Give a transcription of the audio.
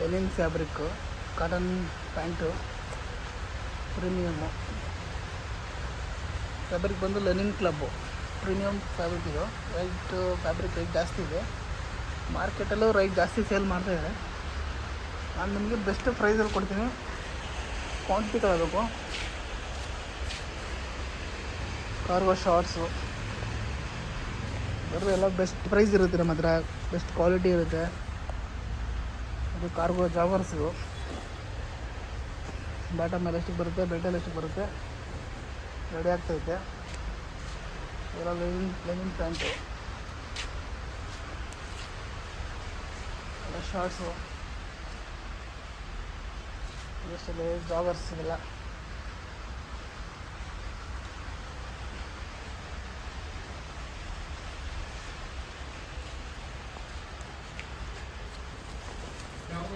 Lenin fabric, cotton pant, premium fabric ಬಂದು Lenin club, premium fabric ಇದು. Fabric rate ಜಾಸ್ತಿ ಇದೆ, ಮಾರ್ಕೆಟಲ್ಲೂ ರೈಟ್ ಜಾಸ್ತಿ ಸೇಲ್ ಮಾಡ್ತಾಯಿದ್ದಾರೆ. ನಾನು ನಿಮಗೆ ಬೆಸ್ಟ್ ಪ್ರೈಸಲ್ಲಿ ಕೊಡ್ತೀನಿ, ಕ್ವಾಂಟಿಟಿ ತಗೋಬೇಕು. ಕಾರ್ಗೋ ಶಾರ್ಟ್ಸು ಬರೋ ಎಲ್ಲ ಬೆಸ್ಟ್ ಪ್ರೈಸ್ ಇರುತ್ತೆ ನಮ್ಮ ಹತ್ರ, ಬೆಸ್ಟ್ ಕ್ವಾಲಿಟಿ ಇರುತ್ತೆ. ಅದು ಕಾರ್ಗೋ ಜಾಗರ್ಸು, ಬಾಟಮ್ ಮೇಲೆ ಎಷ್ಟಕ್ಕೆ ಬರುತ್ತೆ, ಬೆಲ್ಟಲ್ಲಿ ಎಷ್ಟಕ್ಕೆ ಬರುತ್ತೆ, ರೆಡಿ ಆಗ್ತೈತೆ. ಎಲ್ಲ ಲೆನಿನ್ ಪ್ಯಾಂಟು, ಎಲ್ಲ ಶಾರ್ಟ್ಸು, ಇದಷ್ಟೇ ಜಾಗರ್ಸ್ ಇವೆಲ್ಲ. ಯಾವಾಗ